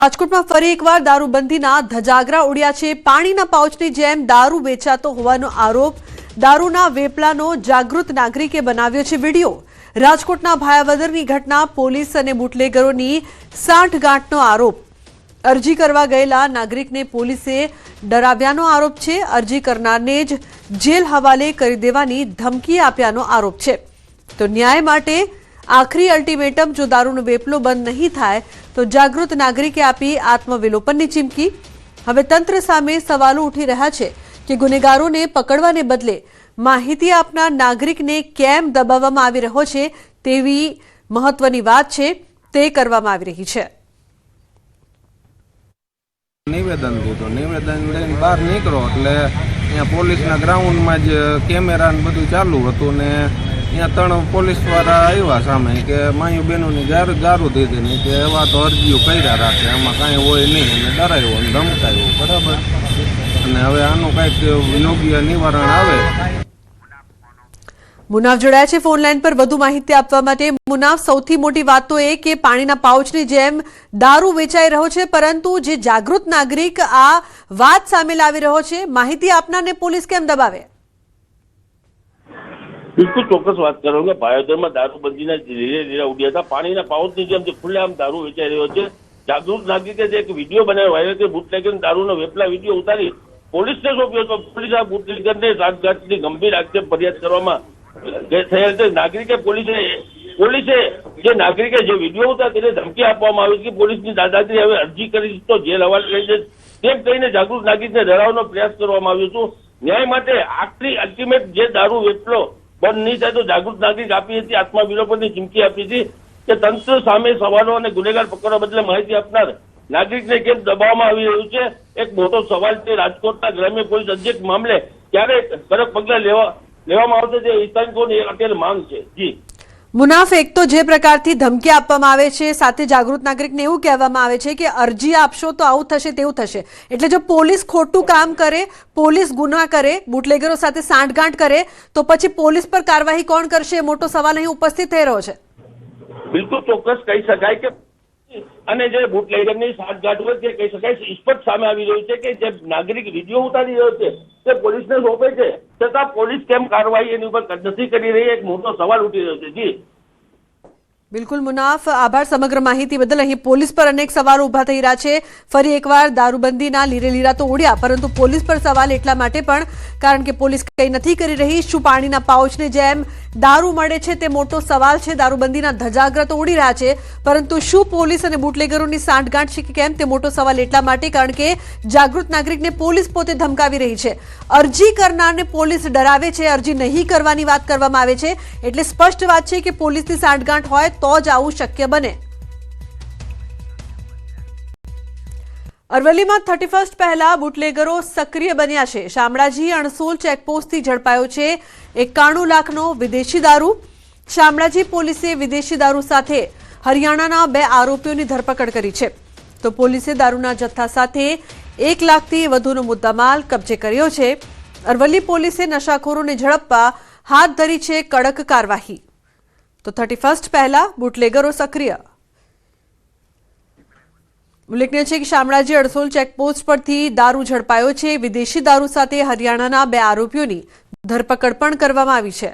રાજકોટમાં ફરી એકવાર દારૂબંધીના ધજાગરા ઉડ્યા છે। પાણીના પાઉચની જેમ દારૂ વેચાતો હોવાનો આરોપ દારૂના વેપલાનો જાગૃત નાગરિકે બનાવ્યો છે વિડિયો। રાજકોટના ભાયાવદરની ઘટના પોલીસ અને બુટલેગરોની સાંઠગાંઠનો આરોપ। અરજી કરવા ગયેલા નાગરિકને પોલીસે ડરાવ્યાનો આરોપ છે। અરજી કરનારને જ જેલ હવાલે કરી દેવાની ધમકી આપ્યાનો આરોપ છે। તો ન્યાય માટે આખરી અલ્ટિમેટમ જો દારૂનો વેપલો બંધ નહીં થાય તો જાગૃત નાગરિકે આપી આત્મવિલોપનની ચીમકી। હવે તંત્ર સામે સવાલો ઉઠી રહ્યા છે કે ગુનેગારોને પકડવાને બદલે માહિતી આપનાર નાગરિકને કેમ દબાવવામાં આવી રહ્યો છે તેવી મહત્વની વાત છે તે કરવામાં આવી રહી છે। નિવેદન દીધું, નિવેદન લઈને બહાર નીકળો એટલે અહીંયા પોલીસના ગ્રાઉન્ડમાં જ કેમેરા ને બધું ચાલુ હતું ને અહીંયા 3 પોલીસવાળા આવ્યા સામે કે માયું બહેનોની ગારું દીધી ને કે એવા તો અરજીઓ કર્યા રાખે, આમાં કાંઈ હોય નહીં અને ડરાયો અને ધમકાયો, બરાબર। અને હવે આનું કંઈક યોગ્ય નિવારણ આવે। મુનાફ જોડાયા છે ફોન લાઈન પર વધુ માહિતી આપવા માટે। મુનાફ, સૌથી મોટી વાત તો એ કે પાણીના પાઉચની જેમ દારૂ વેચાઈ રહ્યો છે, પરંતુ જે જાગૃત નાગરિક આ વાત સામે લાવી રહ્યો છે, માહિતી આપનારને પોલીસ કેમ દબાવે? બિલકુલ ચોક્કસ વાત કરો કે ભાયોદરમાં દારૂબંધીના ધીરે ધીરે ઉડ્યા હતા। પાણીના પાઉચની જેમ જે ખુલ્લેઆમ દારૂ વેચાઈ રહ્યો છે, જાગૃત નાગરિકે જે એક વિડીયો બનાવ્યો વાયરલ કે બુટલેગર દારૂનો વેપલા વિડીયો ઉતારી પોલીસને સોંપ્યો તો પોલીસ આ બુટલેગરને સાઠગાંઠની ગંભીર આક્ષેપ ફરિયાદ કરવામાં થયેલ છે। નાગરિકે પોલીસે જે નાગરિકે જે વિડીયો ઉતાર તેને ધમકી આપવામાં આવી કે પોલીસની દાદાગીરી હવે અરજી કરી તો જેલ હવાલે કરી દે, તેમ કહીને જાગૃત નાગરિકને ડરાવવાનો પ્રયાસ કરવામાં આવ્યો છે। ન્યાય માટે આખરી અલ્ટિમેટ જે દારૂ વેપલો બંધ નહીં થાય તો જાગૃત નાગરિક આપી હતી આત્મવિલોપનની ચીમકી આપી હતી કે તંત્ર સામે સવાલો અને ગુનેગાર પકડવા બદલે માહિતી આપનાર નાગરિકને કેમ દબાવવામાં આવી રહ્યું છે, એક મોટો સવાલ છે। રાજકોટના ગ્રામ્ય પોલીસ અધિક્ષક મામલે ક્યારે કડક પગલાં લેવામાં આવશે તે સ્થાનિકોની અત્યારે માંગ છે। જી મુનાફ, એક તો જે પ્રકારથી ધમકી આપવામાં આવે છે, સાથે જાગૃત નાગરિકને એવું કહેવામાં આવે છે કે અરજી આપશો તો આવું થશે તેવું થશે, એટલે જો પોલીસ ખોટું કામ કરે, પોલીસ ગુના કરે, બુટલેગરો સાથે સાંઠગાંઠ કરે તો પછી પોલીસ પર કાર્યવાહી કોણ કરશે એ મોટો સવાલ અહીં ઉપસ્થિત થઈ રહ્યો છે। બિલકુલ ચોક્કસ કહી શકાય કે અને જે બુટલેગરની સાંઠગાંઠ હોય તે કહી શકાય સ્પષ્ટ સામે આવી રહ્યું છે કે જે નાગરિક વિડીયો ઉતારી રહ્યો છે તે પોલીસને સોંપે છે, છતાં પોલીસ કેમ કાર્યવાહી એની ઉપર નથી કરી રહી, એક મોટો સવાલ ઉઠી રહ્યો છે। જી બિલકુલ મુનાફ, આભાર સમગ્ર માહિતી બદલ। અહીં પોલીસ પર અનેક સવાલો ઉભા થઈ રહ્યા છે। ફરી એકવાર દારૂબંધીના લીરેલીરા તો ઉડ્યા, પરંતુ પોલીસ પર સવાલ એટલા માટે પણ કારણ કે પોલીસ કંઈ નથી કરી રહી। શું પાણીના પાઉચની જેમ દારૂ મળે છે તે મોટો સવાલ છે। દારૂબંધીના ધજાગરા તો ઉડી રહ્યા છે, પરંતુ શું પોલીસ અને બુટલેગરોની સાંઠગાંઠ છે કે કેમ તે મોટો સવાલ એટલા માટે કારણ કે જાગૃત નાગરિકને પોલીસ પોતે ધમકાવી રહી છે। અરજી કરનારને પોલીસ ડરાવે છે, અરજી નહીં કરવાની વાત કરવામાં આવે છે, એટલે સ્પષ્ટ વાત છે કે પોલીસની સાંઠગાંઠ હોય તો જ આવું શક્ય બને। અરવલ્લીમાં 31 પહેલા બુટલેગરો સક્રિય બન્યા છે। શામળાજી અણસોલ ચેકપોસ્ટથી ઝડપાયો છે 91 લાખનો વિદેશી દારૂ। શામળાજી પોલીસે વિદેશી દારૂ સાથે હરિયાણાના 2 આરોપીઓની ધરપકડ કરી છે। તો પોલીસે દારૂના જથ્થા સાથે 1 લાખથી વધુનો મુદ્દામાલ કબજે કર્યો છે। અરવલ્લી પોલીસે નશાખોરોને ઝડપવા હાથ ધરી છે કડક કાર્યવાહી। તો 31 પહેલા બુટલેગરો સક્રિય। ઉલ્લેખનીય છે કે શામળાજી અડસોલ ચેકપોસ્ટ પરથી દારૂ ઝડપાયો છે। વિદેશી દારૂ સાથે હરિયાણાના 2 આરોપીઓની ધરપકડ પણ કરવામાં આવી છે।